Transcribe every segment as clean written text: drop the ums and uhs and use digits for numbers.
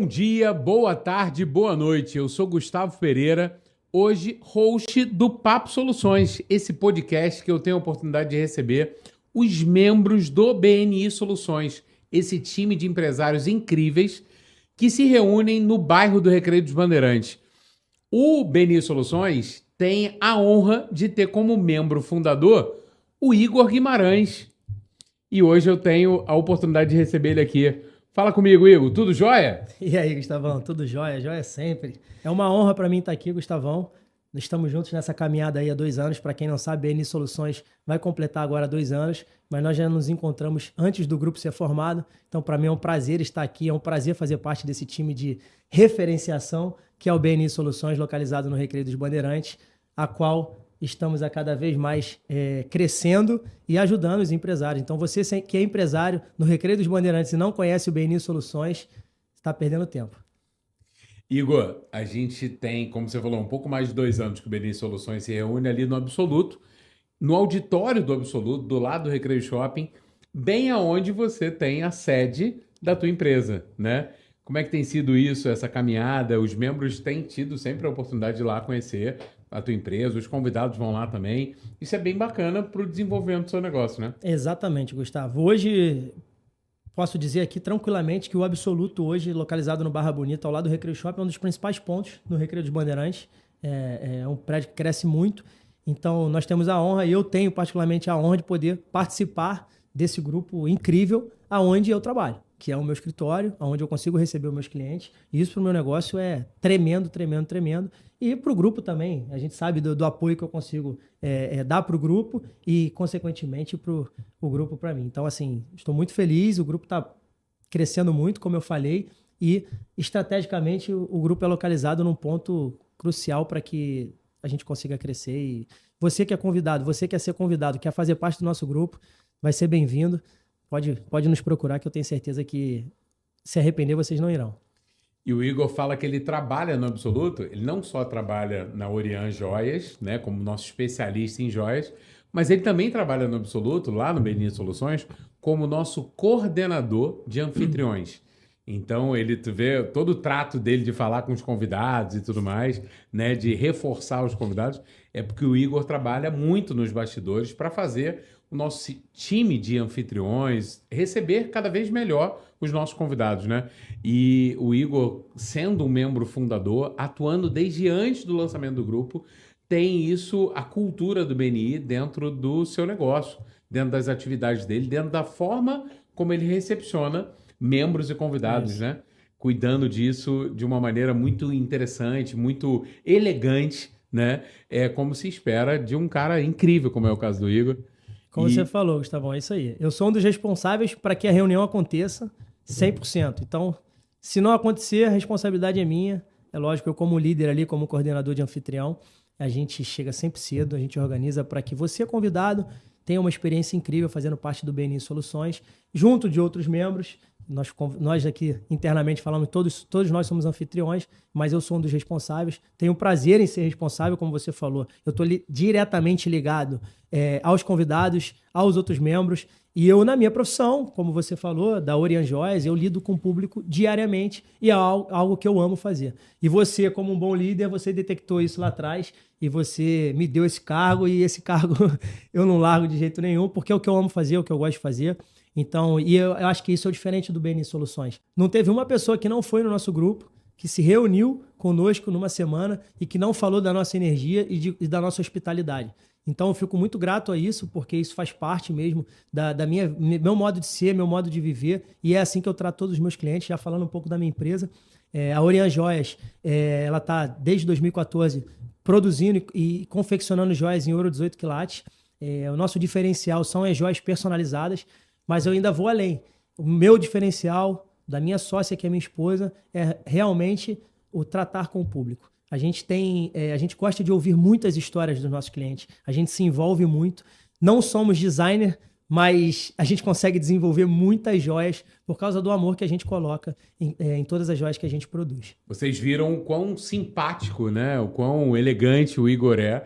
Bom dia, boa tarde, boa noite. Eu sou Gustavo Pereira, hoje host do Papo Soluções, esse podcast que eu tenho a oportunidade de receber os membros do BNI Soluções, esse time de empresários incríveis que se reúnem no bairro do Recreio dos Bandeirantes. O BNI Soluções tem a honra de ter como membro fundador o Igor Guimarães. E hoje eu tenho a oportunidade de receber ele aqui. Fala comigo, Igor. Tudo jóia? E aí, Gustavão? Tudo jóia? Jóia sempre. É uma honra para mim estar aqui, Gustavão. Nós estamos juntos nessa caminhada aí há 2 anos. Para quem não sabe, BNI Soluções vai completar agora 2 anos, mas nós já nos encontramos antes do grupo ser formado. Então, para mim é um prazer estar aqui, é um prazer fazer parte desse time de referenciação, que é o BNI Soluções, localizado no Recreio dos Bandeirantes, a qual estamos a cada vez mais crescendo e ajudando os empresários. Então, você que é empresário no Recreio dos Bandeirantes e não conhece o BNI Soluções, está perdendo tempo. Igor, a gente tem, como você falou, um pouco mais de 2 anos que o BNI Soluções se reúne ali no Absoluto, no auditório do Absoluto, do lado do Recreio Shopping, bem aonde você tem a sede da tua empresa, né? Como é que tem sido isso, essa caminhada? Os membros têm tido sempre a oportunidade de ir lá conhecer a tua empresa, os convidados vão lá também. Isso é bem bacana para o desenvolvimento do seu negócio, né? Exatamente, Gustavo. Hoje, posso dizer aqui tranquilamente que o Absoluto hoje, localizado no Barra Bonita, ao lado do Recreio Shopping, é um dos principais pontos no Recreio dos Bandeirantes. É um prédio que cresce muito. Então, nós temos a honra, e eu tenho particularmente a honra de poder participar desse grupo incrível aonde eu trabalho, que é o meu escritório, onde eu consigo receber os meus clientes. E isso para o meu negócio é tremendo, tremendo, tremendo. E para o grupo também, a gente sabe do apoio que eu consigo dar para o grupo e, consequentemente, para o grupo para mim. Então, assim, estou muito feliz, o grupo está crescendo muito, como eu falei, e estrategicamente o grupo é localizado num ponto crucial para que a gente consiga crescer. E você que é convidado, você que quer ser convidado, quer fazer parte do nosso grupo, vai ser bem-vindo. Pode nos procurar, que eu tenho certeza que se arrepender vocês não irão. E o Igor fala que ele trabalha no Absoluto, ele não só trabalha na Orian Joias, né, como nosso especialista em joias, mas ele também trabalha no Absoluto, lá no BNI Soluções, como nosso coordenador de anfitriões. Então, ele vê todo o trato dele de falar com os convidados e tudo mais, né, de reforçar os convidados, é porque o Igor trabalha muito nos bastidores para fazer o nosso time de anfitriões receber cada vez melhor os nossos convidados, né? E o Igor, sendo um membro fundador, atuando desde antes do lançamento do grupo, tem isso, a cultura do BNI dentro do seu negócio, dentro das atividades dele, dentro da forma como ele recepciona membros e convidados, né? Cuidando disso de uma maneira muito interessante, muito elegante, né? É como se espera de um cara incrível, como é o caso do Igor. Como você falou, Gustavão, é isso aí. Eu sou um dos responsáveis para que a reunião aconteça 100%. Então, se não acontecer, a responsabilidade é minha. É lógico, eu como líder ali, como coordenador de anfitrião, a gente chega sempre cedo, a gente organiza para que você, convidado, tenha uma experiência incrível fazendo parte do BNI Soluções, junto de outros membros. Nós aqui internamente falamos, todos nós somos anfitriões, mas eu sou um dos responsáveis. Tenho prazer em ser responsável, como você falou. Eu estou diretamente ligado aos convidados, aos outros membros. E eu, na minha profissão, como você falou, da Orian Joias, eu lido com o público diariamente e é algo que eu amo fazer. E você, como um bom líder, você detectou isso lá atrás e você me deu esse cargo, e esse cargo eu não largo de jeito nenhum, porque é o que eu amo fazer, é o que eu gosto de fazer. Então, e eu acho que isso é o diferente do BNI Soluções. Não teve uma pessoa que não foi no nosso grupo, que se reuniu conosco numa semana e que não falou da nossa energia e da nossa hospitalidade. Então, eu fico muito grato a isso, porque isso faz parte mesmo meu modo de ser, meu modo de viver, e é assim que eu trato todos os meus clientes. Já falando um pouco da minha empresa, a Orian Joias, ela está desde 2014 produzindo e confeccionando joias em ouro 18 quilates. O nosso diferencial são as joias personalizadas, mas eu ainda vou além. O meu diferencial, da minha sócia, que é minha esposa, é realmente o tratar com o público. A gente gosta de ouvir muitas histórias dos nossos clientes. A gente se envolve muito. Não somos designer, mas a gente consegue desenvolver muitas joias por causa do amor que a gente coloca em todas as joias que a gente produz. Vocês viram o quão simpático, né? O quão elegante o Igor é.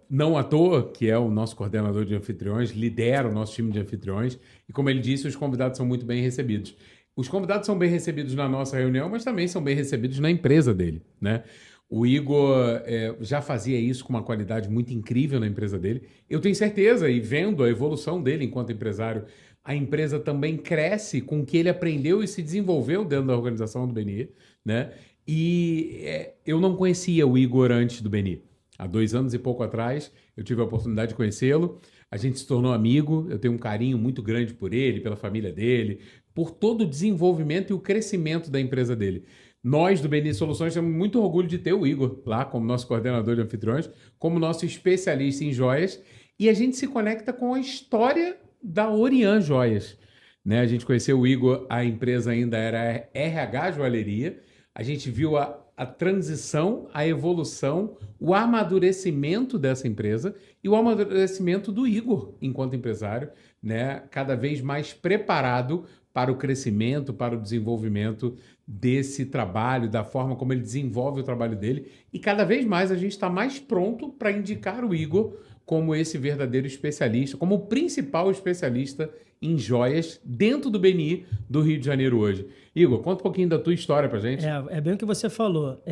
Não à toa, que é o nosso coordenador de anfitriões, lidera o nosso time de anfitriões, e como ele disse, os convidados são muito bem recebidos. Os convidados são bem recebidos na nossa reunião, mas também são bem recebidos na empresa dele, né? O Igor já fazia isso com uma qualidade muito incrível na empresa dele. Eu tenho certeza, e vendo a evolução dele enquanto empresário, a empresa também cresce com o que ele aprendeu e se desenvolveu dentro da organização do BNI, né? E eu não conhecia o Igor antes do BNI. Há 2 anos e pouco atrás, eu tive a oportunidade de conhecê-lo. A gente se tornou amigo. Eu tenho um carinho muito grande por ele, pela família dele, por todo o desenvolvimento e o crescimento da empresa dele. Nós, do BNI Soluções, temos muito orgulho de ter o Igor lá como nosso coordenador de anfitriões, como nosso especialista em joias, e a gente se conecta com a história da Orian Joias. Né? A gente conheceu o Igor, a empresa ainda era RH Joalheria, a gente viu a transição, a evolução, o amadurecimento dessa empresa e o amadurecimento do Igor enquanto empresário, né? Cada vez mais preparado para o crescimento, para o desenvolvimento desse trabalho, da forma como ele desenvolve o trabalho dele. E cada vez mais a gente está mais pronto para indicar o Igor como esse verdadeiro especialista, como o principal especialista em joias dentro do BNI do Rio de Janeiro hoje. Igor, conta um pouquinho da tua história pra gente. É bem o que você falou,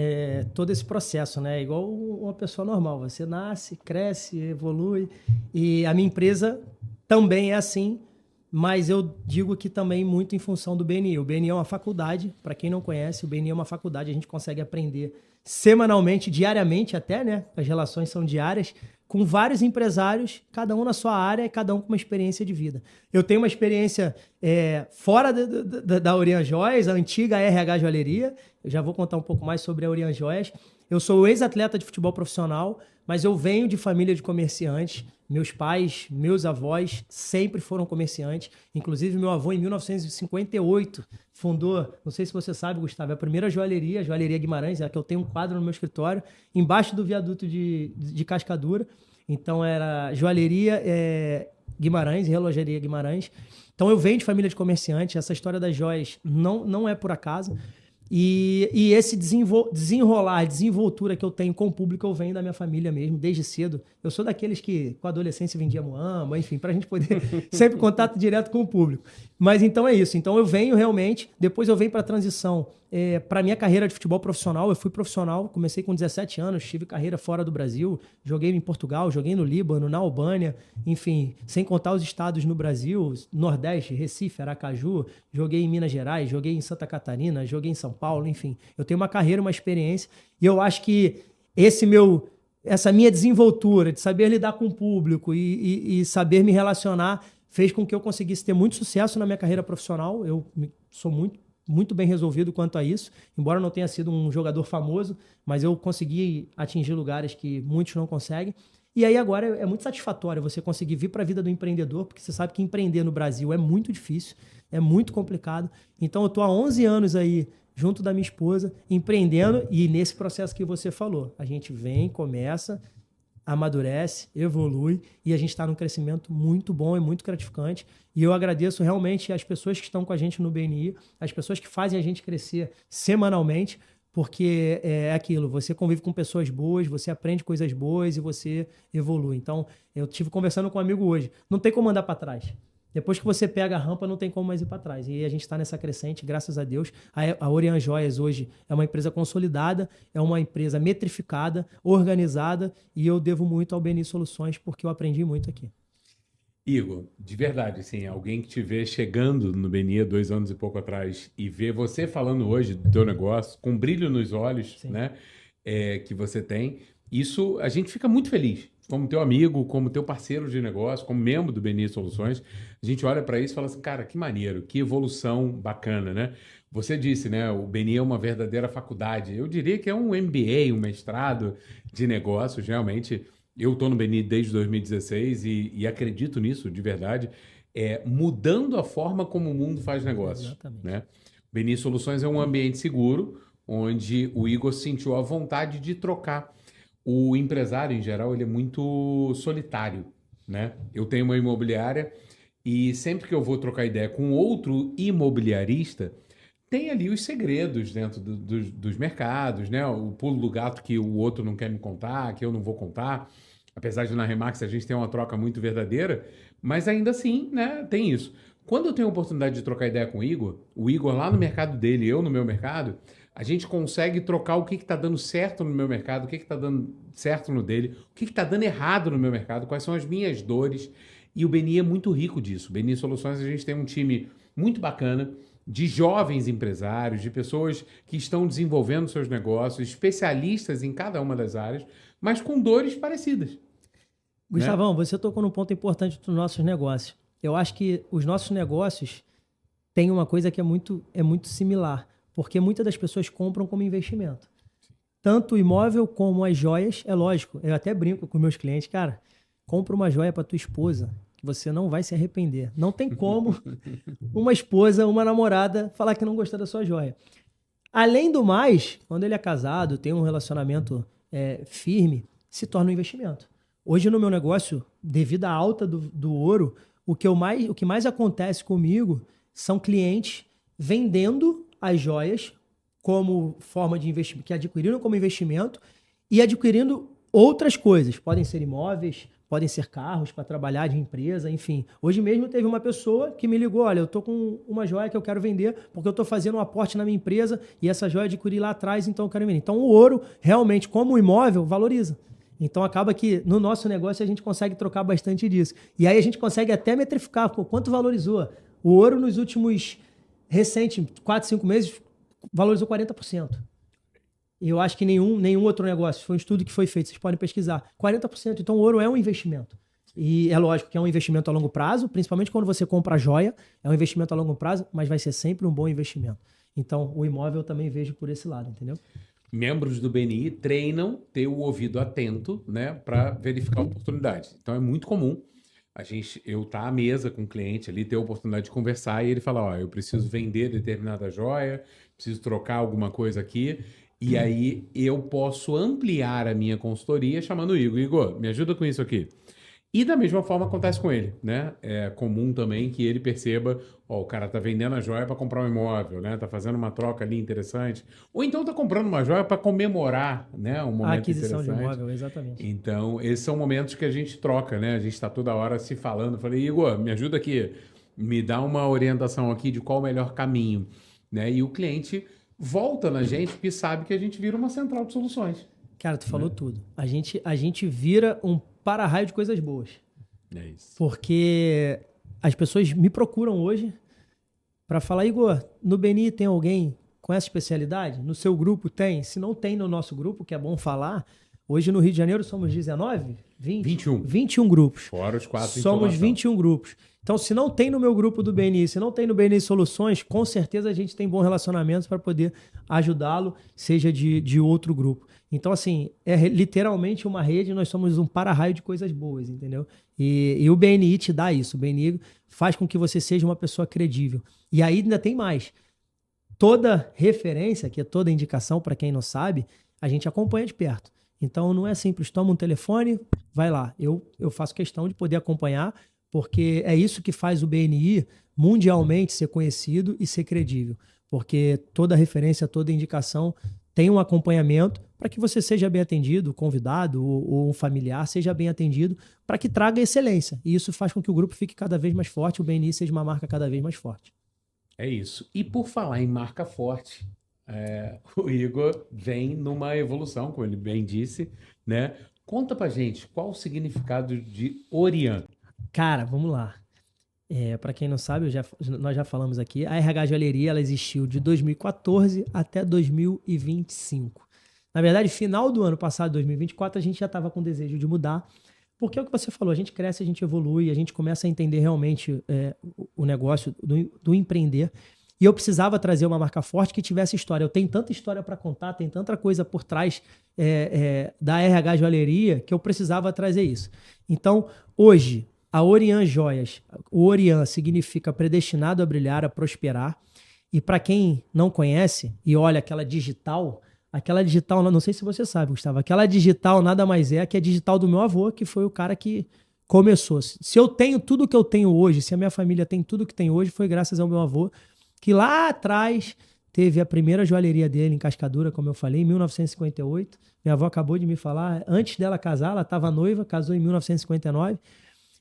todo esse processo, né? Igual uma pessoa normal, você nasce, cresce, evolui, e a minha empresa também é assim, mas eu digo que também muito em função do BNI. O BNI é uma faculdade, para quem não conhece, o BNI é uma faculdade, a gente consegue aprender semanalmente, diariamente até, né? As relações são diárias, com vários empresários, cada um na sua área e cada um com uma experiência de vida. Eu tenho uma experiência fora da Orian Joias, a antiga RH Joalheria. Eu já vou contar um pouco mais sobre a Orian Joias. Eu sou ex-atleta de futebol profissional, mas eu venho de família de comerciantes. Meus pais, meus avós sempre foram comerciantes. Inclusive, meu avô, em 1958, fundou, não sei se você sabe, Gustavo, a primeira joalheria, a Joalheria Guimarães, é a que eu tenho um quadro no meu escritório, embaixo do viaduto de Cascadura. Então, era Joalheria Guimarães, Relojaria Guimarães. Então, eu venho de família de comerciantes. Essa história das joias não é por acaso. E esse desenrolar, desenvoltura que eu tenho com o público, eu venho da minha família mesmo, desde cedo. Eu sou daqueles que, com a adolescência, vendia muamba, enfim, para a gente poder sempre contato direto com o público. Mas então é isso. Então eu venho realmente, depois eu venho para a transição. Para minha carreira de futebol profissional, eu fui profissional, comecei com 17 anos, tive carreira fora do Brasil, joguei em Portugal, joguei no Líbano, na Albânia, enfim, sem contar os estados no Brasil, Nordeste, Recife, Aracaju, joguei em Minas Gerais, joguei em Santa Catarina, joguei em São Paulo, enfim. Eu tenho uma carreira, uma experiência, e eu acho que essa minha desenvoltura de saber lidar com o público e saber me relacionar fez com que eu conseguisse ter muito sucesso na minha carreira profissional. Eu sou muito bem resolvido quanto a isso, embora não tenha sido um jogador famoso, mas eu consegui atingir lugares que muitos não conseguem. E aí agora é muito satisfatório você conseguir vir para a vida do empreendedor, porque você sabe que empreender no Brasil é muito difícil, é muito complicado. Então eu estou há 11 anos aí, junto da minha esposa, empreendendo, e nesse processo que você falou, a gente vem, começa, amadurece, evolui, e a gente está num crescimento muito bom e muito gratificante. E eu agradeço realmente as pessoas que estão com a gente no BNI, as pessoas que fazem a gente crescer semanalmente, porque é aquilo, você convive com pessoas boas, você aprende coisas boas e você evolui. Então, eu estive conversando com um amigo hoje, não tem como andar para trás. Depois que você pega a rampa, não tem como mais ir para trás. E a gente está nessa crescente, graças a Deus. A Orian Joias hoje é uma empresa consolidada, é uma empresa metrificada, organizada, e eu devo muito ao BNI Soluções, porque eu aprendi muito aqui. Igor, de verdade, assim, alguém que te vê chegando no BNI há 2 anos e pouco atrás e vê você falando hoje do teu negócio, com brilho nos olhos, né, que você tem, isso a gente fica muito feliz. Como teu amigo, como teu parceiro de negócio, como membro do BNI Soluções, a gente olha para isso e fala assim, cara, que maneiro, que evolução bacana, né? Você disse, né, o BNI é uma verdadeira faculdade. Eu diria que é um MBA, um mestrado de negócios, realmente. Eu estou no BNI desde 2016 e acredito nisso, de verdade, mudando a forma como o mundo faz negócios. Exatamente. Né? O BNI Soluções é um ambiente seguro, onde o Igor sentiu a vontade de trocar. O empresário, em geral, ele é muito solitário, né? Eu tenho uma imobiliária e sempre que eu vou trocar ideia com outro imobiliarista, tem ali os segredos dentro dos mercados, né? O pulo do gato que o outro não quer me contar, que eu não vou contar. Apesar de na Remax a gente ter uma troca muito verdadeira, mas ainda assim, né, tem isso. Quando eu tenho a oportunidade de trocar ideia com o Igor lá no mercado dele, eu no meu mercado, a gente consegue trocar o que está dando certo no meu mercado, o que está dando certo no dele, o que está dando errado no meu mercado, quais são as minhas dores. E o Beni é muito rico disso. Beni Soluções, a gente tem um time muito bacana de jovens empresários, de pessoas que estão desenvolvendo seus negócios, especialistas em cada uma das áreas, mas com dores parecidas. Gustavão, Né? você tocou num ponto importante dos nossos negócios. Eu acho que os nossos negócios têm uma coisa que é muito similar, porque muitas das pessoas compram como investimento. Tanto o imóvel como as joias, é lógico, eu até brinco com meus clientes, cara, compra uma joia para tua esposa, que você não vai se arrepender. Não tem como uma esposa, uma namorada falar que não gostou da sua joia. Além do mais, quando ele é casado, tem um relacionamento firme, se torna um investimento. Hoje no meu negócio, devido à alta do ouro, o que mais acontece comigo são clientes vendendo as joias como forma de investimento, que adquiriram como investimento e adquirindo outras coisas. Podem ser imóveis, podem ser carros para trabalhar de empresa, enfim. Hoje mesmo teve uma pessoa que me ligou, olha, eu estou com uma joia que eu quero vender porque eu estou fazendo um aporte na minha empresa e essa joia eu adquiri lá atrás, então eu quero vender. Então o ouro, realmente, como o imóvel, valoriza. Então acaba que no nosso negócio a gente consegue trocar bastante disso. E aí a gente consegue até metrificar quanto valorizou. O ouro nos últimos recentes 4, 5 meses valorizou 40%. E eu acho que nenhum outro negócio, foi um estudo que foi feito, vocês podem pesquisar, 40%. Então o ouro é um investimento. E é lógico que é um investimento a longo prazo, principalmente quando você compra a joia, é um investimento a longo prazo, mas vai ser sempre um bom investimento. Então o imóvel eu também vejo por esse lado, entendeu? Membros do BNI treinam ter o ouvido atento, né, para verificar oportunidades. Então é muito comum eu estar à mesa com o cliente ali, ter a oportunidade de conversar e ele falar, ó, eu preciso vender determinada joia, preciso trocar alguma coisa aqui, e aí eu posso ampliar a minha consultoria chamando o Igor. Igor, me ajuda com isso aqui. E da mesma forma acontece com ele, né? É comum também que ele perceba, ó, o cara tá vendendo a joia para comprar um imóvel, né? Tá fazendo uma troca ali interessante. Ou então tá comprando uma joia para comemorar, né? Um momento A aquisição interessante. de imóvel, exatamente. Então, esses são momentos que a gente troca, né? A gente tá toda hora se falando. Falei, Igor, me ajuda aqui, me dá uma orientação aqui de qual o melhor caminho, né? E o cliente volta na gente porque sabe que a gente vira uma central de soluções. Cara, tu falou tudo. A gente vira um para-raio de coisas boas. É isso. Porque as pessoas me procuram hoje para falar, Igor, no BNI tem alguém com essa especialidade? No seu grupo tem? Se não tem no nosso grupo, que é bom falar, hoje no Rio de Janeiro somos 19? 21 grupos. Fora os 4 Somos 21 grupos. Então, se não tem no meu grupo do BNI, se não tem no BNI Soluções, com certeza a gente tem bom relacionamento para poder ajudá-lo, seja de outro grupo. Então, assim, é literalmente uma rede, nós somos um para-raio de coisas boas, entendeu? E o BNI te dá isso. O BNI faz com que você seja uma pessoa credível. E aí ainda tem mais. Toda referência, que é toda indicação, para quem não sabe, a gente acompanha de perto. Então, não é simples, toma um telefone, vai lá. Eu faço questão de poder acompanhar, porque é isso que faz o BNI mundialmente ser conhecido e ser credível. Porque toda referência, toda indicação tem um acompanhamento para que você seja bem atendido, o convidado ou um familiar seja bem atendido, para que traga excelência. E isso faz com que o grupo fique cada vez mais forte, o BNI seja uma marca cada vez mais forte. É isso. E por falar em marca forte, o Igor vem numa evolução, como ele bem disse, né? Conta pra gente qual o significado de Orian. Cara, vamos lá. Para quem não sabe, nós já falamos aqui, a RH Joalheria ela existiu de 2014 até 2025. Na verdade, final do ano passado, 2024, a gente já estava com desejo de mudar, porque é o que você falou, a gente cresce, a gente evolui, a gente começa a entender realmente o negócio do empreender. E eu precisava trazer uma marca forte que tivesse história. Eu tenho tanta história para contar, tem tanta coisa por trás da RH Joalheria que eu precisava trazer isso. Então, hoje, a Orian Joias, o Orian significa predestinado a brilhar, a prosperar. E para quem não conhece e olha aquela digital, não sei se você sabe, Gustavo, aquela digital nada mais é que a digital do meu avô, que foi o cara que começou. Se eu tenho tudo que eu tenho hoje, se a minha família tem tudo que tem hoje, foi graças ao meu avô, que lá atrás teve a primeira joalheria dele em Cascadura, como eu falei, em 1958. Minha avó acabou de me falar, antes dela casar, ela estava noiva, casou em 1959.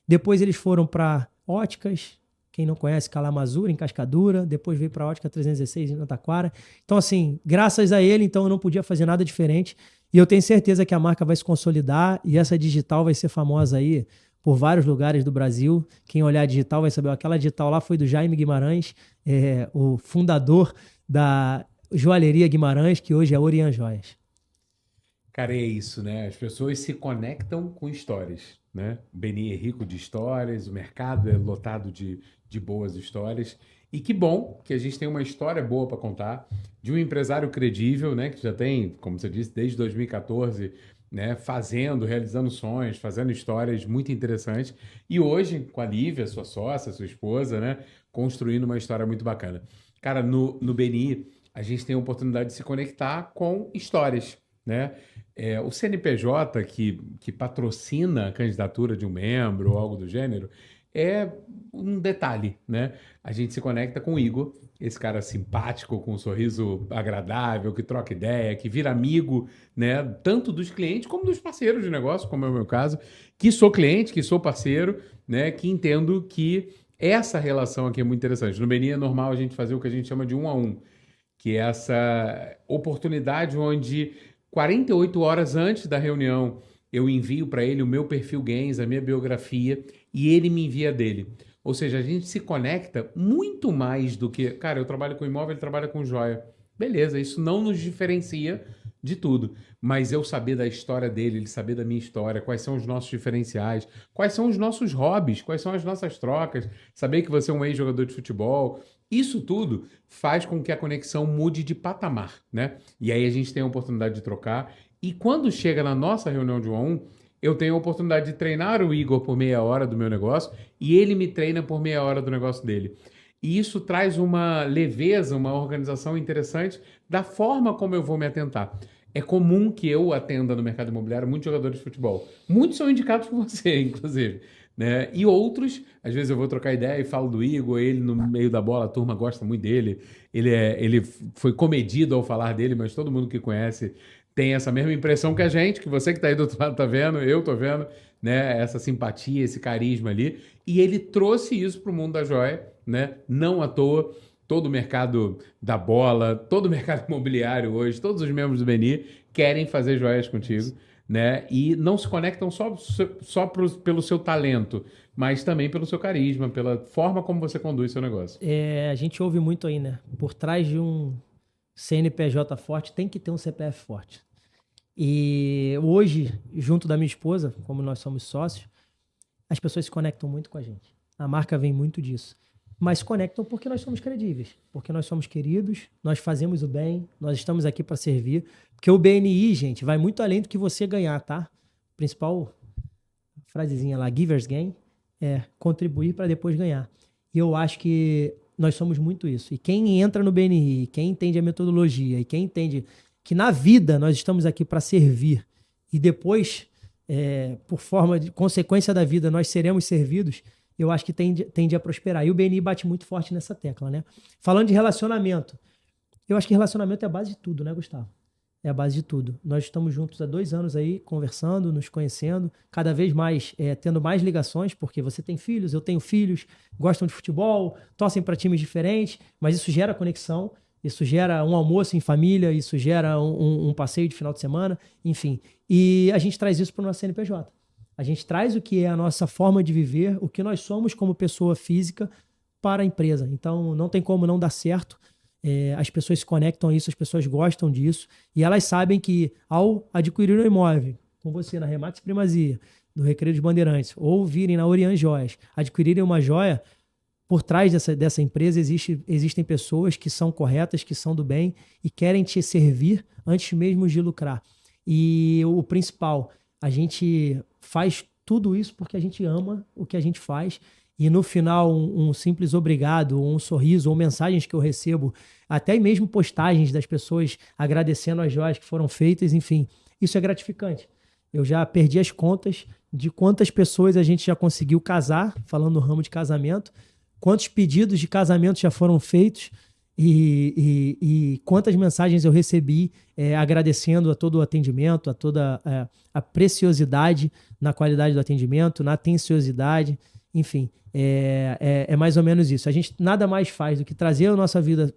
Depois eles foram para óticas, quem não conhece, Kalamazoo, em Cascadura, depois veio para a Ótica 316 em Taquara. Então, assim, graças a ele, então eu não podia fazer nada diferente. E eu tenho certeza que a marca vai se consolidar e essa digital vai ser famosa aí por vários lugares do Brasil. Quem olhar a digital vai saber, aquela digital lá foi do Jaime Guimarães, o fundador da Joalheria Guimarães, que hoje é Orian Joias. Cara, é isso, né? As pessoas se conectam com histórias, né? O Beni é rico de histórias, o mercado é lotado de boas histórias. E que bom que a gente tem uma história boa para contar de um empresário credível, né? Que já tem, como você disse, desde 2014, né? Realizando sonhos, fazendo histórias muito interessantes. E hoje, com a Lívia, sua sócia, sua esposa, né? Construindo uma história muito bacana. Cara, no Beni, a gente tem a oportunidade de se conectar com histórias, né? O CNPJ que patrocina a candidatura de um membro ou algo do gênero é um detalhe, né? A gente se conecta com o Igor, esse cara simpático, com um sorriso agradável, que troca ideia, que vira amigo, né? Tanto dos clientes como dos parceiros de negócio, como é o meu caso, que sou cliente, que sou parceiro, né? Que entendo que essa relação aqui é muito interessante. No Beni é normal a gente fazer o que a gente chama de 1 a 1, que é essa oportunidade onde 48 horas antes da reunião eu envio para ele o meu perfil Gains, a minha biografia, e ele me envia dele. Ou seja, a gente se conecta muito mais do que... Cara, eu trabalho com imóvel, ele trabalha com joia. Beleza, isso não nos diferencia de tudo. Mas eu saber da história dele, ele saber da minha história, quais são os nossos diferenciais, quais são os nossos hobbies, quais são as nossas trocas, saber que você é um ex-jogador de futebol... Isso tudo faz com que a conexão mude de patamar, né? E aí a gente tem a oportunidade de trocar. E quando chega na nossa reunião de 1 a 1, eu tenho a oportunidade de treinar o Igor por meia hora do meu negócio e ele me treina por meia hora do negócio dele. E isso traz uma leveza, uma organização interessante da forma como eu vou me atentar. É comum que eu atenda no mercado imobiliário muitos jogadores de futebol. Muitos são indicados por você, inclusive. Né? E outros, às vezes eu vou trocar ideia e falo do Igor, ele no meio da bola, a turma gosta muito dele, ele foi comedido ao falar dele, mas todo mundo que conhece tem essa mesma impressão que a gente, que você que está aí do outro lado tá vendo, eu tô vendo, né? Essa simpatia, esse carisma ali, e ele trouxe isso para o mundo da joia, né? Não à toa, todo o mercado da bola, todo o mercado imobiliário hoje, todos os membros do Beni querem fazer joias contigo. Né? E não se conectam só pelo seu talento, mas também pelo seu carisma, pela forma como você conduz seu negócio. A gente ouve muito aí, né? Por trás de um CNPJ forte, tem que ter um CPF forte. E hoje, junto da minha esposa, como nós somos sócios, as pessoas se conectam muito com a gente. A marca vem muito disso. Mas se conectam porque nós somos credíveis, porque nós somos queridos, nós fazemos o bem, nós estamos aqui para servir. Porque o BNI, gente, vai muito além do que você ganhar, tá? A principal frasezinha lá, Givers Gain, é contribuir para depois ganhar. E eu acho que nós somos muito isso. E quem entra no BNI, quem entende a metodologia e quem entende que na vida nós estamos aqui para servir e depois, por forma de consequência da vida, nós seremos servidos, eu acho que tende a prosperar. E o BNI bate muito forte nessa tecla, né? Falando de relacionamento, eu acho que relacionamento é a base de tudo, né, Gustavo? É a base de tudo. Nós estamos juntos há 2 anos aí, conversando, nos conhecendo, cada vez mais tendo mais ligações, porque você tem filhos, eu tenho filhos, gostam de futebol, torcem para times diferentes, mas isso gera conexão, isso gera um almoço em família, isso gera um passeio de final de semana, enfim. E a gente traz isso para o nosso CNPJ. A gente traz o que é a nossa forma de viver, o que nós somos como pessoa física para a empresa. Então, não tem como não dar certo. As pessoas se conectam a isso, as pessoas gostam disso. E elas sabem que, ao adquirir um imóvel com você na Remates Primazia, no Recreio dos Bandeirantes, ou virem na Orian Joias, adquirirem uma joia, por trás dessa empresa existem pessoas que são corretas, que são do bem e querem te servir antes mesmo de lucrar. E o principal, a gente faz tudo isso porque a gente ama o que a gente faz e no final um simples obrigado, um sorriso ou mensagens que eu recebo, até mesmo postagens das pessoas agradecendo as joias que foram feitas, enfim, isso é gratificante. Eu já perdi as contas de quantas pessoas a gente já conseguiu casar, falando no ramo de casamento, quantos pedidos de casamento já foram feitos e quantas mensagens eu recebi agradecendo a todo o atendimento, a toda a preciosidade na qualidade do atendimento, na atenciosidade. Enfim, é mais ou menos isso. A gente nada mais faz do que trazer a nossa vida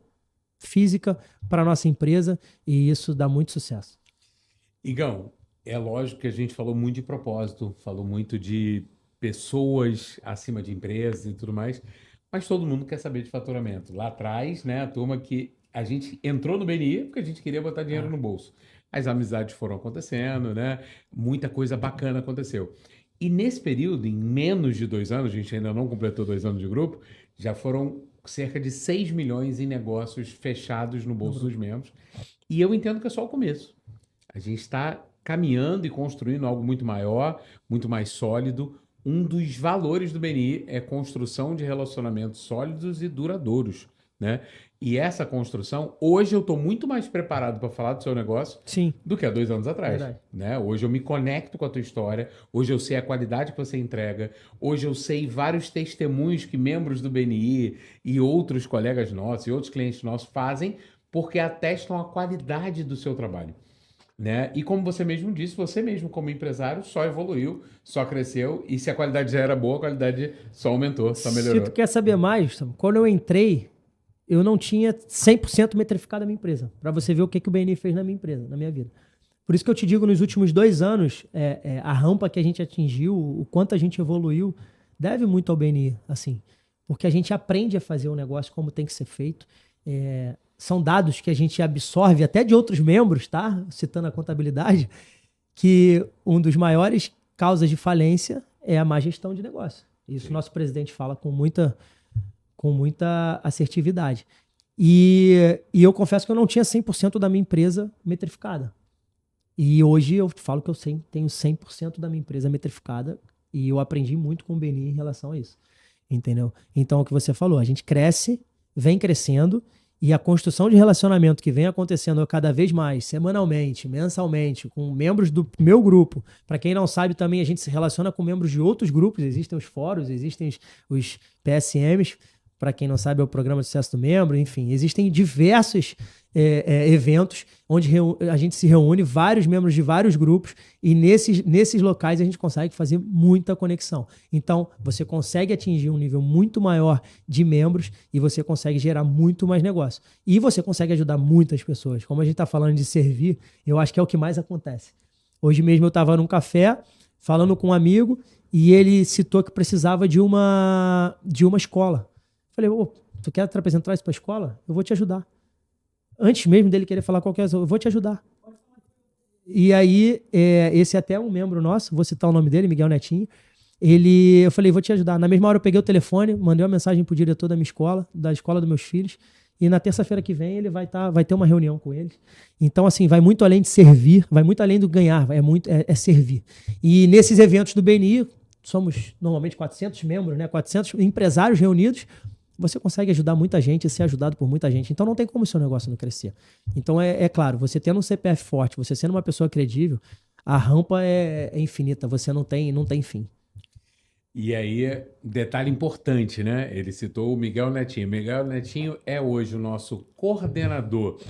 física para a nossa empresa e isso dá muito sucesso. Igão, é lógico que a gente falou muito de propósito, falou muito de pessoas acima de empresas e tudo mais, mas todo mundo quer saber de faturamento. Lá atrás, né, a turma que a gente entrou no BNI porque a gente queria botar dinheiro no bolso. As amizades foram acontecendo, né? Muita coisa bacana aconteceu. E nesse período, em menos de 2 anos, a gente ainda não completou 2 anos de grupo, já foram cerca de 6 milhões em negócios fechados no bolso dos membros. E eu entendo que é só o começo. A gente está caminhando e construindo algo muito maior, muito mais sólido. Um dos valores do BNI é construção de relacionamentos sólidos e duradouros, né? E essa construção, hoje eu estou muito mais preparado para falar do seu negócio Sim. do que há 2 anos atrás. Verdade. Né? Hoje eu me conecto com a tua história, hoje eu sei a qualidade que você entrega, hoje eu sei vários testemunhos que membros do BNI e outros colegas nossos e outros clientes nossos fazem porque atestam a qualidade do seu trabalho. Né? E como você mesmo disse, você mesmo como empresário só evoluiu, só cresceu, e se a qualidade já era boa, a qualidade só aumentou, só melhorou. Se tu quer saber mais, quando eu entrei, eu não tinha 100% metrificado a minha empresa, para você ver o que o BNI fez na minha empresa, na minha vida. Por isso que eu te digo, nos últimos 2 anos, a rampa que a gente atingiu, o quanto a gente evoluiu, deve muito ao BNI, assim, porque a gente aprende a fazer o negócio como tem que ser feito. São dados que a gente absorve até de outros membros, tá? Citando a contabilidade, que um dos maiores causas de falência é a má gestão de negócio. Isso o nosso presidente fala com muita assertividade. E eu confesso que eu não tinha 100% da minha empresa metrificada. E hoje eu falo que eu tenho 100% da minha empresa metrificada e eu aprendi muito com o BNI em relação a isso. Entendeu? Então, o que você falou, a gente cresce, vem crescendo, e a construção de relacionamento que vem acontecendo cada vez mais, semanalmente, mensalmente, com membros do meu grupo. Para quem não sabe também, a gente se relaciona com membros de outros grupos. Existem os fóruns, existem os PSMs. Para quem não sabe, é o Programa de Sucesso do Membro. Enfim, existem diversos eventos onde a gente se reúne, vários membros de vários grupos, e nesses locais a gente consegue fazer muita conexão. Então, você consegue atingir um nível muito maior de membros e você consegue gerar muito mais negócio. E você consegue ajudar muitas pessoas. Como a gente está falando de servir, eu acho que é o que mais acontece. Hoje mesmo eu estava num café falando com um amigo e ele citou que precisava de uma escola. Falei, tu quer apresentar isso para a escola? Eu vou te ajudar. Antes mesmo dele querer falar qualquer coisa, eu vou te ajudar. E aí, esse até é um membro nosso, vou citar o nome dele, Miguel Netinho. Eu falei, vou te ajudar. Na mesma hora eu peguei o telefone, mandei uma mensagem pro diretor da minha escola, da escola dos meus filhos, e na terça-feira que vem ele vai ter uma reunião com eles. Então, assim, vai muito além de servir, vai muito além do ganhar, é servir. E nesses eventos do BNI, somos normalmente 400 membros, né? 400 empresários reunidos, você consegue ajudar muita gente e ser ajudado por muita gente. Então não tem como o seu negócio não crescer. Então é claro, você tendo um CPF forte, você sendo uma pessoa credível, a rampa é infinita, você não tem fim. E aí, detalhe importante, né? Ele citou o Miguel Netinho. Miguel Netinho é hoje o nosso coordenador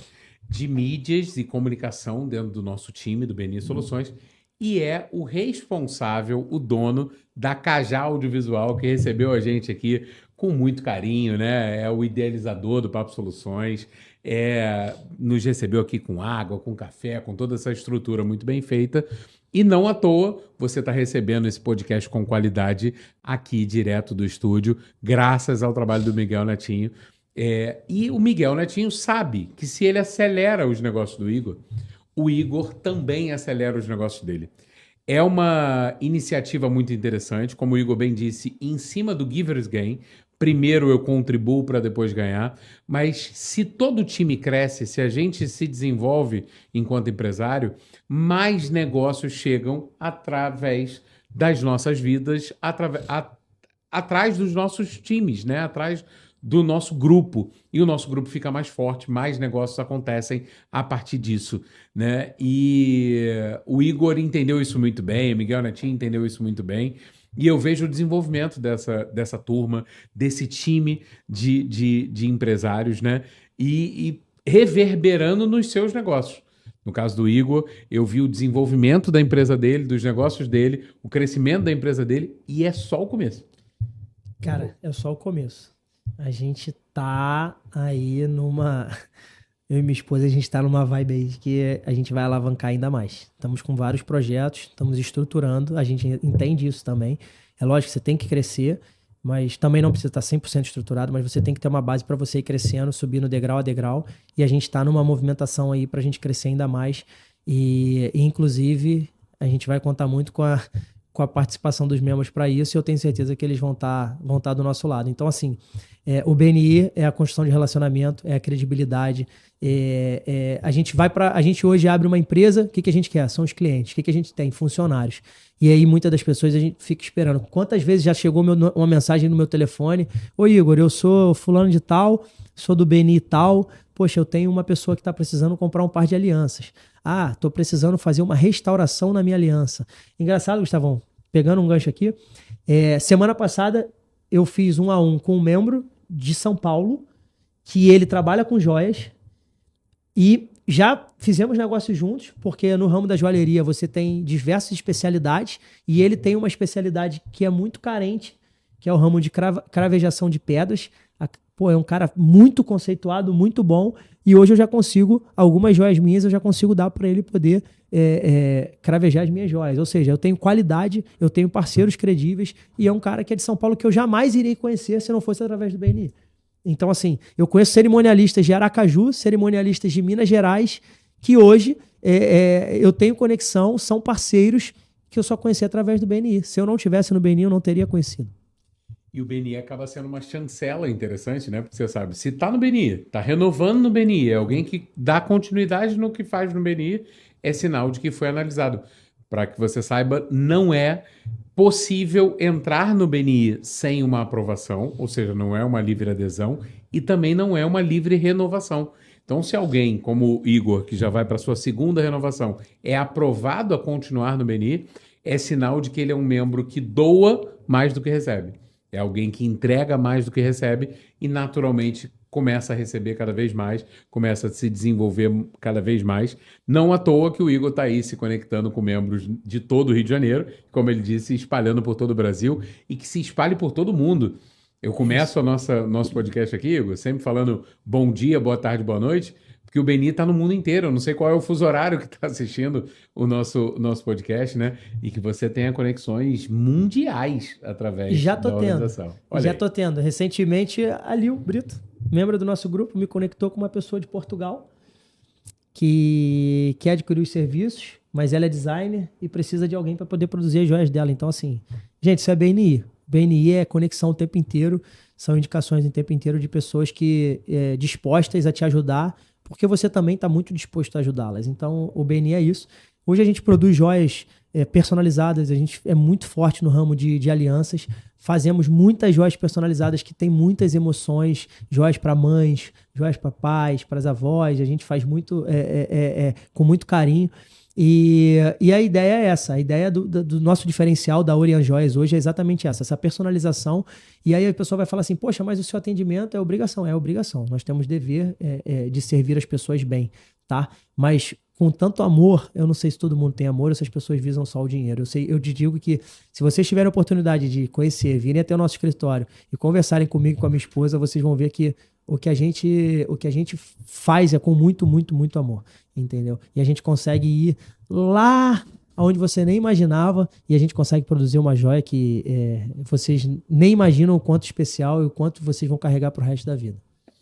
de mídias e comunicação dentro do nosso time, do BNI Soluções, e é o responsável, o dono da Cajá Audiovisual, que recebeu a gente aqui com muito carinho, né? É o idealizador do Papo Soluções, nos recebeu aqui com água, com café, com toda essa estrutura muito bem feita. E não à toa você está recebendo esse podcast com qualidade aqui direto do estúdio, graças ao trabalho do Miguel Netinho. E o Miguel Netinho sabe que se ele acelera os negócios do Igor, o Igor também acelera os negócios dele. É uma iniciativa muito interessante, como o Igor bem disse, em cima do Givers Gain. Primeiro eu contribuo para depois ganhar, mas se todo o time cresce, se a gente se desenvolve enquanto empresário, mais negócios chegam através das nossas vidas, atrás dos nossos times, né? Atrás do nosso grupo. E o nosso grupo fica mais forte, mais negócios acontecem a partir disso, né? E o Igor entendeu isso muito bem, o Miguel Netinho entendeu isso muito bem. E eu vejo o desenvolvimento dessa turma, desse time de empresários, né? E reverberando nos seus negócios. No caso do Igor, eu vi o desenvolvimento da empresa dele, dos negócios dele, o crescimento da empresa dele, e é só o começo. Cara, é só o começo. A gente tá aí numa... Eu e minha esposa, a gente tá numa vibe aí que a gente vai alavancar ainda mais. Estamos com vários projetos, estamos estruturando, a gente entende isso também. É lógico que você tem que crescer, mas também não precisa estar 100% estruturado, mas você tem que ter uma base para você ir crescendo, subindo degrau a degrau. E a gente está numa movimentação aí para a gente crescer ainda mais. E inclusive, a gente vai contar muito com a participação dos membros para isso, e eu tenho certeza que eles vão tá do nosso lado. Então, assim, o BNI é a construção de relacionamento, é a credibilidade. A gente hoje abre uma empresa, o que a gente quer? São os clientes. O que a gente tem? Funcionários. E aí, muitas das pessoas a gente fica esperando. Quantas vezes já chegou uma mensagem no meu telefone: Ô Igor, eu sou fulano de tal, sou do BNI tal, poxa, eu tenho uma pessoa que está precisando comprar um par de alianças. Ah, estou precisando fazer uma restauração na minha aliança. Engraçado, Gustavão, pegando um gancho aqui, semana passada eu fiz 1-a-1 com um membro de São Paulo, que ele trabalha com joias, e já fizemos negócios juntos, porque no ramo da joalheria você tem diversas especialidades, e ele tem uma especialidade que é muito carente, que é o ramo de cravejação de pedras. Pô, é um cara muito conceituado, muito bom, e hoje eu já consigo, algumas joias minhas eu já consigo dar para ele poder cravejar as minhas joias. Ou seja, eu tenho qualidade, eu tenho parceiros credíveis, e é um cara que é de São Paulo que eu jamais irei conhecer se não fosse através do BNI. Então, assim, eu conheço cerimonialistas de Aracaju, cerimonialistas de Minas Gerais, que hoje eu tenho conexão, são parceiros que eu só conheci através do BNI. Se eu não tivesse no BNI, eu não teria conhecido. E o BNI acaba sendo uma chancela interessante, né? Porque você sabe, se tá no BNI, tá renovando no BNI, é alguém que dá continuidade no que faz no BNI, é sinal de que foi analisado. Para que você saiba, não é possível entrar no BNI sem uma aprovação, ou seja, não é uma livre adesão, e também não é uma livre renovação. Então, se alguém, como o Igor, que já vai para a sua segunda renovação, é aprovado a continuar no BNI, é sinal de que ele é um membro que doa mais do que recebe. É alguém que entrega mais do que recebe e, naturalmente, começa a receber cada vez mais, começa a se desenvolver cada vez mais. Não à toa que o Igor está aí se conectando com membros de todo o Rio de Janeiro, como ele disse, espalhando por todo o Brasil, e que se espalhe por todo o mundo. Eu começo nosso podcast aqui, Igor, sempre falando bom dia, boa tarde, boa noite, porque o BNI está no mundo inteiro. Eu não sei qual é o fuso horário que está assistindo o nosso podcast, né? E que você tenha conexões mundiais através da organização. Já tô tendo. Recentemente, a Lil Brito, membro do nosso grupo, me conectou com uma pessoa de Portugal que quer adquirir os serviços, mas ela é designer e precisa de alguém para poder produzir as joias dela. Então, assim, gente, isso é BNI. BNI é conexão o tempo inteiro, são indicações o tempo inteiro de pessoas que dispostas a te ajudar, porque você também está muito disposto a ajudá-las. Então, o BNI é isso. Hoje a gente produz joias personalizadas, a gente é muito forte no ramo de alianças. Fazemos muitas joias personalizadas que têm muitas emoções, joias para mães, joias para pais, para as avós. A gente faz muito com muito carinho. E a ideia é essa, a ideia do nosso diferencial da Orian Joias hoje é exatamente essa personalização. E aí a pessoa vai falar assim, poxa, mas o seu atendimento é obrigação. É obrigação, nós temos dever de servir as pessoas bem, tá? Mas com tanto amor, eu não sei se todo mundo tem amor ou se as pessoas visam só o dinheiro. Eu te digo que se vocês tiverem a oportunidade de conhecer, virem até o nosso escritório e conversarem comigo e com a minha esposa, vocês vão ver que o que a gente faz é com muito, muito, muito amor, entendeu? E a gente consegue ir lá onde você nem imaginava e a gente consegue produzir uma joia que vocês nem imaginam o quanto especial e o quanto vocês vão carregar pro resto da vida.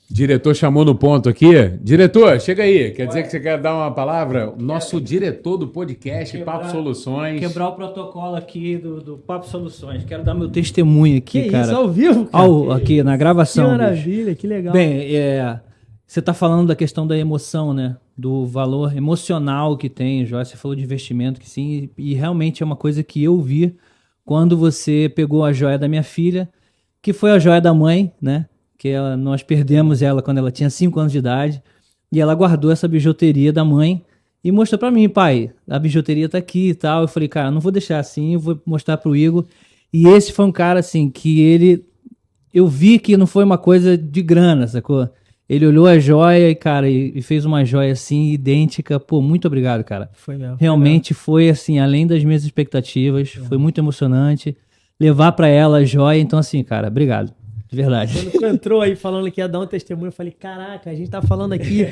Diretor chamou no ponto aqui. Diretor, chega aí. Quer dizer que você quer dar uma palavra? Nosso diretor do podcast Papo Soluções. Quebrar o protocolo aqui do Papo Soluções. Quero dar meu testemunho aqui, que cara. Isso, ao vivo, cara. Aqui na gravação. Que maravilha, bicho. Que legal. Bem, você está falando da questão da emoção, né? Do valor emocional que tem, Joyce. Você falou de investimento, que sim. E realmente é uma coisa que eu vi quando você pegou a joia da minha filha, que foi a joia da mãe, né? Que nós perdemos ela quando ela tinha 5 anos de idade, e ela guardou essa bijuteria da mãe e mostrou pra mim, pai, a bijuteria tá aqui e tal. Eu falei, cara, não vou deixar assim, eu vou mostrar pro Igor. E esse foi um cara, assim, que eu vi que não foi uma coisa de grana, sacou? Ele olhou a joia e, cara, e fez uma joia, assim, idêntica. Pô, muito obrigado, cara. Foi mesmo. Realmente foi, assim, além das minhas expectativas, foi muito emocionante. levar pra ela a joia. Então, assim, cara, obrigado. De verdade. Quando tu entrou aí falando que ia dar um testemunho, eu falei, caraca, a gente tá falando aqui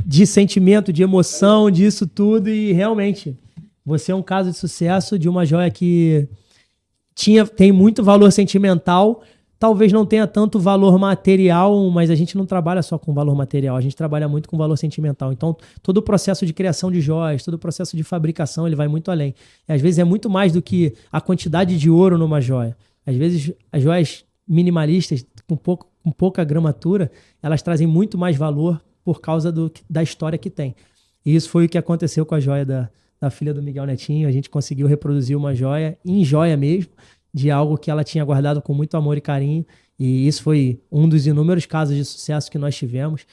de sentimento, de emoção, disso tudo, e realmente, você é um caso de sucesso de uma joia que tem muito valor sentimental, talvez não tenha tanto valor material, mas a gente não trabalha só com valor material, a gente trabalha muito com valor sentimental. Então, todo o processo de criação de joias, todo o processo de fabricação, ele vai muito além. E, às vezes é muito mais do que a quantidade de ouro numa joia. Às vezes, as joias minimalistas, com pouca gramatura, elas trazem muito mais valor por causa da história que tem. E isso foi o que aconteceu com a joia da filha do Miguel Netinho. A gente conseguiu reproduzir uma joia, em joia mesmo, de algo que ela tinha guardado com muito amor e carinho. E isso foi um dos inúmeros casos de sucesso que nós tivemos,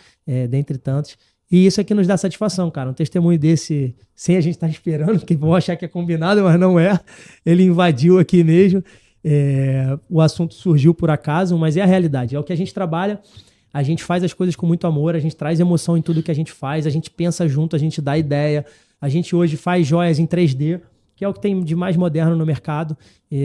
dentre tantos. E isso aqui nos dá satisfação, cara. Um testemunho desse, sem a gente estar esperando, porque vão achar que é combinado, mas não é. Ele invadiu aqui mesmo. O assunto surgiu por acaso, mas é a realidade. É o que a gente trabalha. A gente faz as coisas com muito amor, a gente traz emoção em tudo que a gente faz, a gente pensa junto, a gente dá ideia. A gente hoje faz joias em 3D, que é o que tem de mais moderno no mercado.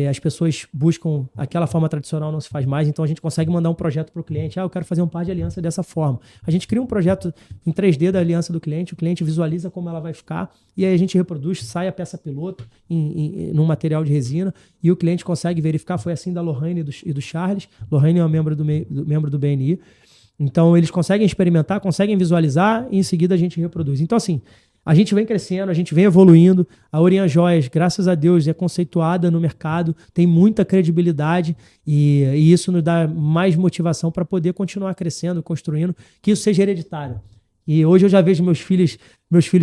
As pessoas buscam aquela forma tradicional, não se faz mais, então a gente consegue mandar um projeto para o cliente. Eu quero fazer um par de aliança dessa forma. A gente cria um projeto em 3D da aliança do cliente, o cliente visualiza como ela vai ficar, e aí a gente reproduz, sai a peça piloto num material de resina, e o cliente consegue verificar. Foi assim da Lorraine e do Charles. Lorraine é um membro do BNI. Então eles conseguem experimentar, conseguem visualizar, e em seguida a gente reproduz. Então assim, a gente vem crescendo, a gente vem evoluindo. A Orian Joias, graças a Deus, é conceituada no mercado, tem muita credibilidade e isso nos dá mais motivação para poder continuar crescendo, construindo, que isso seja hereditário. E hoje eu já vejo meus filhos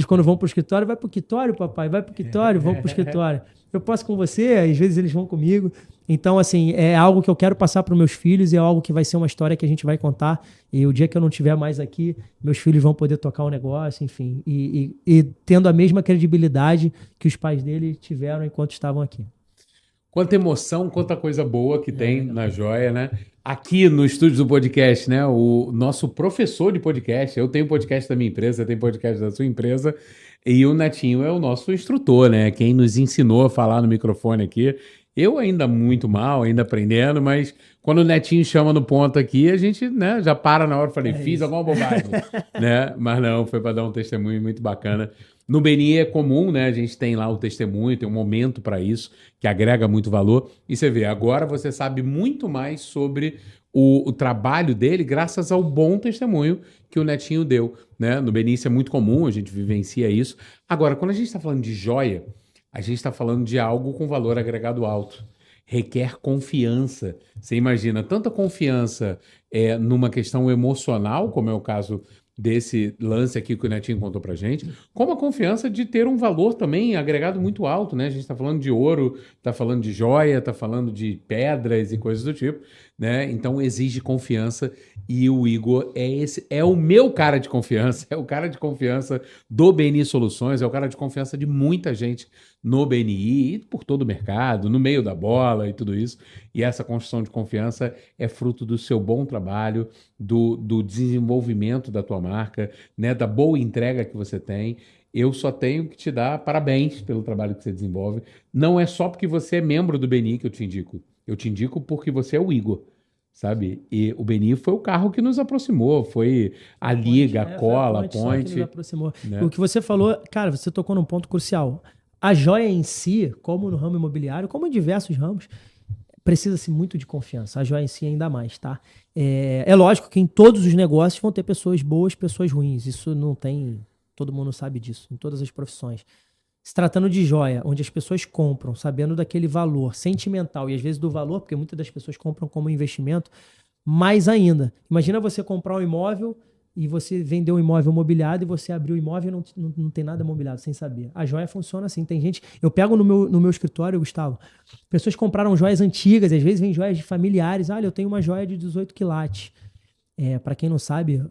quando vão para o escritório, vai para o escritório, papai, vai para o escritório, vão para o escritório. Eu posso com você, às vezes eles vão comigo. Então, assim, é algo que eu quero passar para os meus filhos e é algo que vai ser uma história que a gente vai contar. E o dia que eu não estiver mais aqui, meus filhos vão poder tocar o negócio, enfim. E tendo a mesma credibilidade que os pais dele tiveram enquanto estavam aqui. Quanta emoção, quanta coisa boa que tem na joia, né? Aqui no estúdio do podcast, né? O nosso professor de podcast, eu tenho podcast da minha empresa, você tem podcast da sua empresa, e o Netinho é o nosso instrutor, né? Quem nos ensinou a falar no microfone aqui. Eu ainda muito mal, ainda aprendendo, mas quando o Netinho chama no ponto aqui, a gente, né, já para na hora. Falei, fiz alguma bobagem, né? Mas não, foi para dar um testemunho muito bacana. No BNI é comum, né? A gente tem lá o testemunho, tem um momento para isso, que agrega muito valor. E você vê, agora você sabe muito mais sobre o trabalho dele graças ao bom testemunho que o Netinho deu, né? No BNI isso é muito comum, a gente vivencia isso. Agora, quando a gente está falando de joia, a gente está falando de algo com valor agregado alto. Requer confiança. Você imagina, tanta confiança numa questão emocional, como é o caso desse lance aqui que o Netinho contou pra gente, como a confiança de ter um valor também agregado muito alto, né? A gente está falando de ouro, está falando de joia, está falando de pedras e coisas do tipo, né? Então exige confiança e o Igor é o meu cara de confiança, é o cara de confiança do BNI Soluções, é o cara de confiança de muita gente no BNI e por todo o mercado, no meio da bola e tudo isso. E essa construção de confiança é fruto do seu bom trabalho, do desenvolvimento da tua marca, né, da boa entrega que você tem. Eu só tenho que te dar parabéns pelo trabalho que você desenvolve. Não é só porque você é membro do BNI que eu te indico. Eu te indico porque você é o Igor, sabe? E o BNI foi o carro que nos aproximou, foi a liga, a cola, a ponte. Que nos aproximou. Né? O que você falou, cara, você tocou num ponto crucial. A joia em si, como no ramo imobiliário, como em diversos ramos, precisa-se muito de confiança. A joia em si ainda mais, tá? É lógico que em todos os negócios vão ter pessoas boas, pessoas ruins. Isso não tem... Todo mundo sabe disso, em todas as profissões. Se tratando de joia, onde as pessoas compram, sabendo daquele valor sentimental, e às vezes do valor, porque muitas das pessoas compram como investimento, mais ainda. Imagina você comprar um imóvel e você vendeu um imóvel mobiliado e você abriu o imóvel e não tem nada mobiliado, sem saber. A joia funciona assim. Tem gente... Eu pego no meu escritório, Gustavo, pessoas compraram joias antigas, às vezes vem joias de familiares. Eu tenho uma joia de 18 quilates. Para quem não sabe,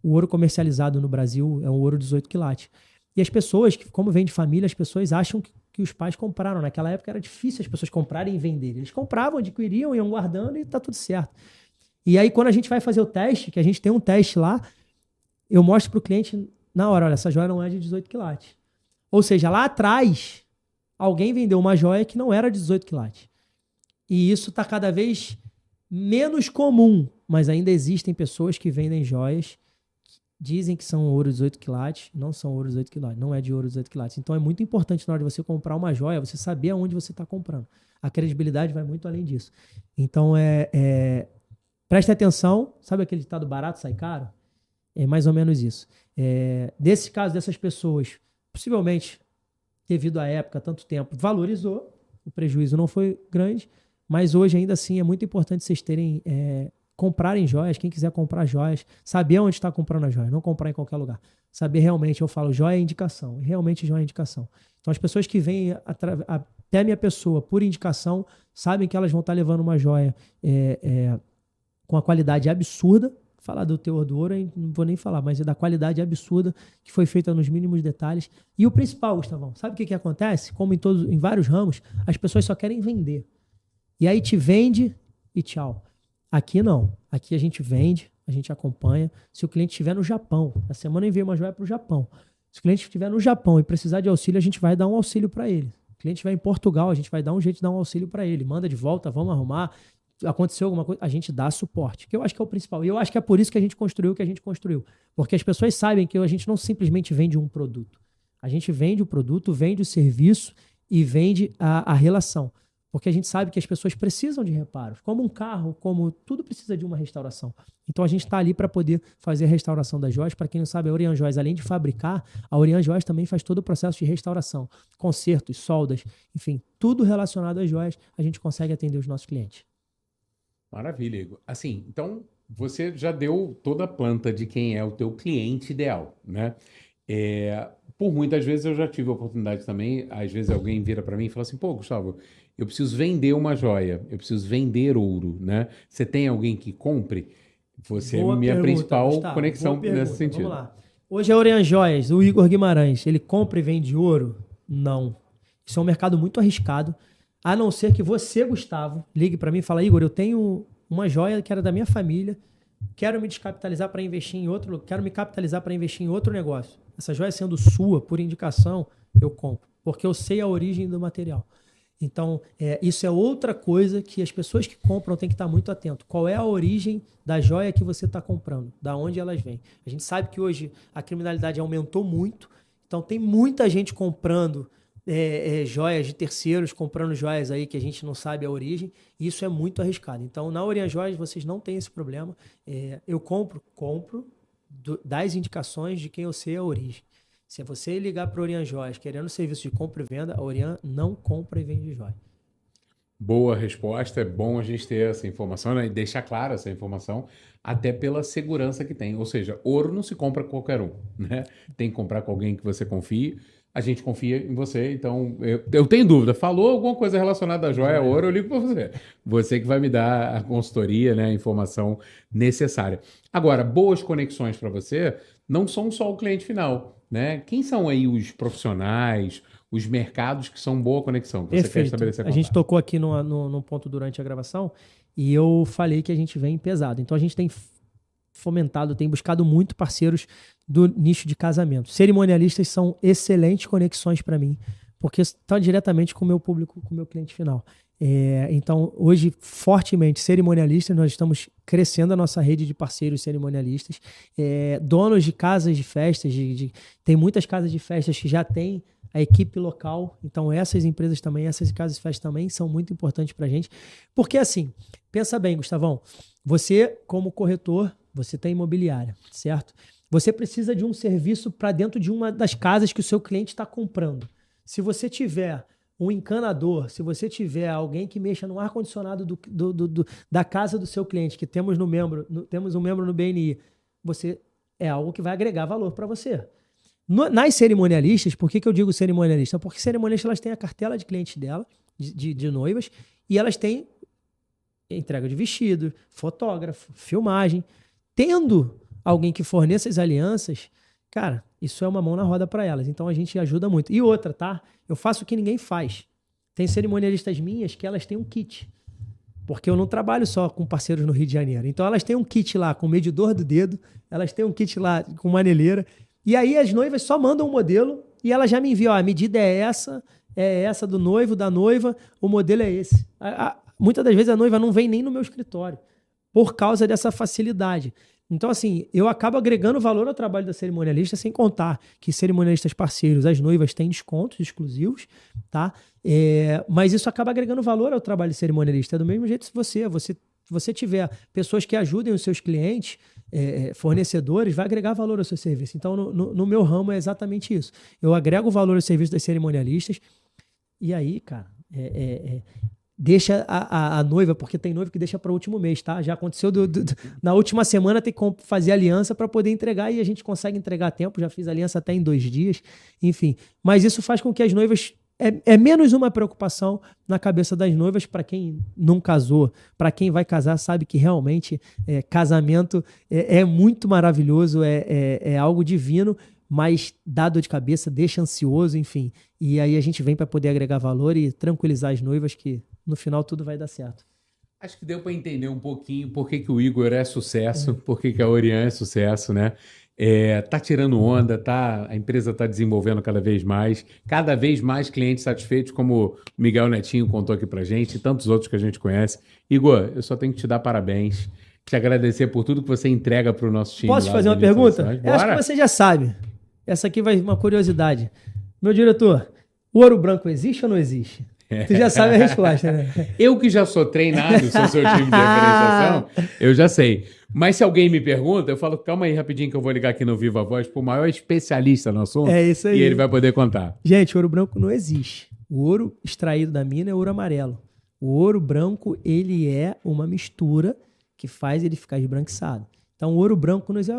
o ouro comercializado no Brasil é um ouro de 18 quilates. E as pessoas, como vem de família, as pessoas acham que os pais compraram. Naquela época era difícil as pessoas comprarem e venderem. Eles compravam, adquiriam, iam guardando e tá tudo certo. E aí, quando a gente vai fazer o teste, que a gente tem um teste lá, eu mostro para o cliente na hora, olha, essa joia não é de 18 quilates. Ou seja, lá atrás, alguém vendeu uma joia que não era de 18 quilates. E isso está cada vez menos comum, mas ainda existem pessoas que vendem joias, dizem que são ouro 18 quilates, não são ouro 18 quilates, não é de ouro 18 quilates. Então é muito importante na hora de você comprar uma joia, você saber aonde você está comprando. A credibilidade vai muito além disso. Então preste atenção, sabe aquele ditado barato sai caro? É mais ou menos isso. Nesse caso dessas pessoas, possivelmente, devido à época, tanto tempo, valorizou, o prejuízo não foi grande, mas hoje ainda assim é muito importante vocês comprarem joias, quem quiser comprar joias, saber onde está comprando a joia, não comprar em qualquer lugar. Saber realmente, eu falo, joia é indicação, realmente joia é indicação. Então as pessoas que vêm até a minha pessoa por indicação, sabem que elas vão estar levando uma joia com a qualidade absurda. Falar do teor do ouro, não vou nem falar, mas é da qualidade absurda que foi feita nos mínimos detalhes. E o principal, Gustavão, sabe o que acontece? Como em vários ramos, as pessoas só querem vender. E aí te vende e tchau. Aqui não. Aqui a gente vende, a gente acompanha. Se o cliente estiver no Japão, a semana eu enviei uma joia para o Japão. Se o cliente estiver no Japão e precisar de auxílio, a gente vai dar um auxílio para ele. O cliente estiver em Portugal, a gente vai dar um jeito de dar um auxílio para ele. Manda de volta, vamos arrumar. Aconteceu alguma coisa, a gente dá suporte, que eu acho que é o principal. E eu acho que é por isso que a gente construiu o que a gente construiu. Porque as pessoas sabem que a gente não simplesmente vende um produto. A gente vende o produto, vende o serviço e vende a relação. Porque a gente sabe que as pessoas precisam de reparos. Como um carro, como tudo precisa de uma restauração. Então a gente está ali para poder fazer a restauração das joias. Para quem não sabe, a Orion Joias, além de fabricar, a Orion Joias também faz todo o processo de restauração. Consertos, soldas, enfim, tudo relacionado às joias, a gente consegue atender os nossos clientes. Maravilha, Igor. Assim, então você já deu toda a planta de quem é o teu cliente ideal, né? Por muitas vezes eu já tive a oportunidade também, às vezes alguém vira para mim e fala assim, pô, Gustavo, eu preciso vender uma joia, eu preciso vender ouro, né? Você tem alguém que compre? Você é minha principal Gustavo, conexão nesse sentido. Vamos lá. Hoje a Orion Joias, o Igor Guimarães, ele compra e vende ouro? Não. Isso é um mercado muito arriscado. A não ser que você, Gustavo, ligue para mim e fala, Igor, eu tenho uma joia que era da minha família, quero me descapitalizar para investir em outro, quero me capitalizar para investir em outro negócio. Essa joia sendo sua, por indicação, eu compro, porque eu sei a origem do material. Então, isso é outra coisa que as pessoas que compram têm que estar muito atento. Qual é a origem da joia que você está comprando? Da onde elas vêm? A gente sabe que hoje a criminalidade aumentou muito, então tem muita gente comprando joias de terceiros, comprando joias aí que a gente não sabe a origem, e isso é muito arriscado. Então, na Orion Joias, vocês não têm esse problema. Eu compro das indicações de quem eu sei a origem. Se você ligar para a Orion Joias querendo serviço de compra e venda, a Orion não compra e vende joia. Boa resposta, é bom a gente ter essa informação, né? E deixar clara essa informação, até pela segurança que tem. Ou seja, ouro não se compra com qualquer um, né? Tem que comprar com alguém que você confie. A gente confia em você, então eu tenho dúvida. Falou alguma coisa relacionada à joia, ouro, eu ligo para você. Você que vai me dar a consultoria, né, a informação necessária. Agora, boas conexões para você não são só o cliente final, né? Quem são aí os profissionais, os mercados que são boa conexão? Que você quer estabelecer contato? A gente tocou aqui num ponto durante a gravação e eu falei que a gente vem pesado. Então a gente tem fomentado, tem buscado muito parceiros do nicho de casamento. Cerimonialistas são excelentes conexões para mim, porque estão diretamente com o meu público, com o meu cliente final. Então, hoje, fortemente, cerimonialistas, nós estamos crescendo a nossa rede de parceiros cerimonialistas. Donos de casas de festas, tem muitas casas de festas que já têm a equipe local, então essas empresas também, essas casas de festas também são muito importantes para a gente, porque assim, pensa bem, Gustavão, você como corretor, você tem imobiliária, certo? Você precisa de um serviço para dentro de uma das casas que o seu cliente está comprando. Se você tiver um encanador, se você tiver alguém que mexa no ar-condicionado da casa do seu cliente, que temos um membro no BNI, é algo que vai agregar valor para você. Nas cerimonialistas, por que eu digo cerimonialista? Porque cerimonialistas elas têm a cartela de clientes dela, de noivas, e elas têm entrega de vestido, fotógrafo, filmagem. Tendo alguém que forneça as alianças, cara, isso é uma mão na roda para elas. Então a gente ajuda muito. E outra, tá? Eu faço o que ninguém faz. Tem cerimonialistas minhas que elas têm um kit. Porque eu não trabalho só com parceiros no Rio de Janeiro. Então elas têm um kit lá com medidor do dedo, elas têm um kit lá com maneleira. E aí as noivas só mandam um modelo e elas já me enviam, a medida é essa do noivo, da noiva, o modelo é esse. muitas das vezes a noiva não vem nem no meu escritório, por causa dessa facilidade. Então, assim, eu acabo agregando valor ao trabalho da cerimonialista, sem contar que cerimonialistas parceiros, as noivas têm descontos exclusivos, tá? Mas isso acaba agregando valor ao trabalho de cerimonialista. Do mesmo jeito, se você tiver pessoas que ajudem os seus clientes, fornecedores, vai agregar valor ao seu serviço. Então, no meu ramo é exatamente isso. Eu agrego valor ao serviço das cerimonialistas e aí, cara, deixa a noiva, porque tem noiva que deixa para o último mês, tá? Já aconteceu na última semana ter que fazer aliança para poder entregar e a gente consegue entregar a tempo. Já fiz aliança até em 2 dias, enfim. Mas isso faz com que as noivas... É menos uma preocupação na cabeça das noivas. Para quem não casou, para quem vai casar, sabe que realmente casamento é muito maravilhoso, é algo divino, mas dá dor de cabeça, deixa ansioso, enfim. E aí a gente vem para poder agregar valor e tranquilizar as noivas que no final tudo vai dar certo. Acho que deu para entender um pouquinho por que o Igor é sucesso, por que a Orian é sucesso, né? Tá tirando onda, a empresa está desenvolvendo cada vez mais clientes satisfeitos, como o Miguel Netinho contou aqui pra gente, e tantos outros que a gente conhece. Igor, eu só tenho que te dar parabéns, te agradecer por tudo que você entrega para o nosso time. Posso fazer uma pergunta? Eu acho que você já sabe. Essa aqui vai uma curiosidade. Meu diretor, o ouro branco existe ou não existe? Tu já sabe a resposta, né? Eu que já sou treinado, sou seu time de referenciação, eu já sei. Mas se alguém me pergunta, eu falo, calma aí rapidinho que eu vou ligar aqui no Viva Voz pro maior especialista no assunto. É isso aí. E ele vai poder contar. Gente, ouro branco não existe. O ouro extraído da mina é ouro amarelo. O ouro branco, ele é uma mistura que faz ele ficar esbranquiçado. Então, o ouro branco não existe.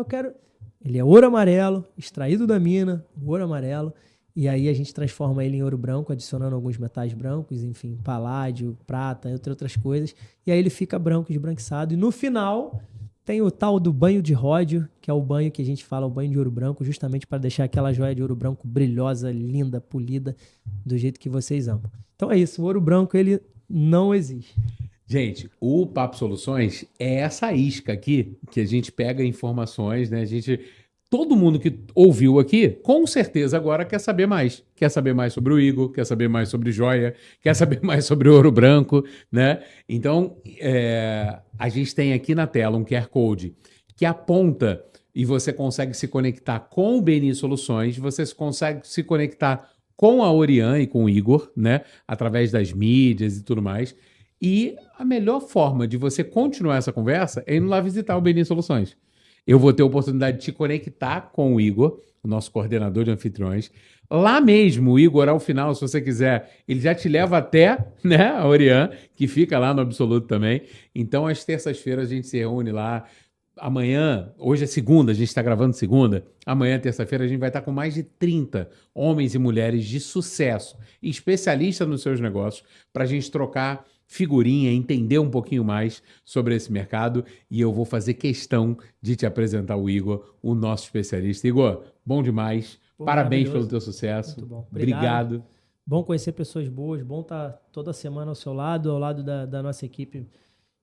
Ele é ouro amarelo, extraído da mina, ouro amarelo. E aí a gente transforma ele em ouro branco, adicionando alguns metais brancos, enfim, paládio, prata, entre outras coisas. E aí ele fica branco, esbranquiçado. E no final tem o tal do banho de ródio, que é o banho que a gente fala, o banho de ouro branco, justamente para deixar aquela joia de ouro branco brilhosa, linda, polida, do jeito que vocês amam. Então é isso, o ouro branco ele não existe. Gente, o Papo Soluções é essa isca aqui que a gente pega informações, né? Todo mundo que ouviu aqui, com certeza agora quer saber mais. Quer saber mais sobre o Igor, quer saber mais sobre joia, quer saber mais sobre o ouro branco, né? Então, a gente tem aqui na tela um QR Code que aponta e você consegue se conectar com o BNI Soluções, você consegue se conectar com a Orian e com o Igor, né? Através das mídias e tudo mais. E a melhor forma de você continuar essa conversa é indo lá visitar o BNI Soluções. Eu vou ter a oportunidade de te conectar com o Igor, o nosso coordenador de anfitriões. Lá mesmo, o Igor, ao final, se você quiser, ele já te leva até, né, a Orian, que fica lá no Absoluto também. Então, às terças-feiras, a gente se reúne lá. Amanhã, hoje é segunda, a gente está gravando segunda. Amanhã, terça-feira, a gente vai estar com mais de 30 homens e mulheres de sucesso, especialistas nos seus negócios, para a gente trocar figurinha, entender um pouquinho mais sobre esse mercado, e eu vou fazer questão de te apresentar o Igor, o nosso especialista. Igor, bom demais. Parabéns pelo teu sucesso. Muito bom. Obrigado. Bom conhecer pessoas boas, bom estar toda semana ao seu lado, ao lado da nossa equipe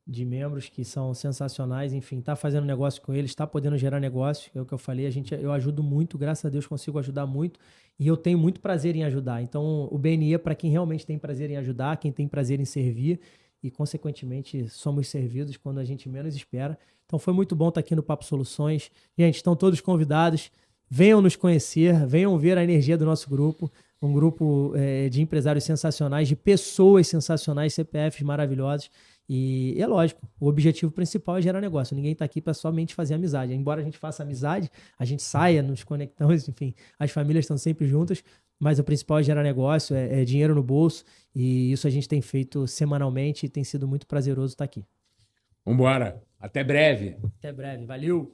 de membros que são sensacionais, enfim, tá fazendo negócio com eles, tá podendo gerar negócio, é o que eu falei, eu ajudo muito, graças a Deus consigo ajudar muito, e eu tenho muito prazer em ajudar. Então, o BNI é para quem realmente tem prazer em ajudar, quem tem prazer em servir, e consequentemente somos servidos quando a gente menos espera. Então, foi muito bom estar aqui no Papo Soluções. Gente, estão todos convidados, venham nos conhecer, venham ver a energia do nosso grupo, um grupo de empresários sensacionais, de pessoas sensacionais, CPFs maravilhosos. E é lógico, o objetivo principal é gerar negócio. Ninguém está aqui para somente fazer amizade. Embora a gente faça amizade, a gente saia, nos conectamos, enfim, as famílias estão sempre juntas, mas o principal é gerar negócio, é dinheiro no bolso, e isso a gente tem feito semanalmente e tem sido muito prazeroso estar aqui. Vambora, até breve. Até breve, valeu!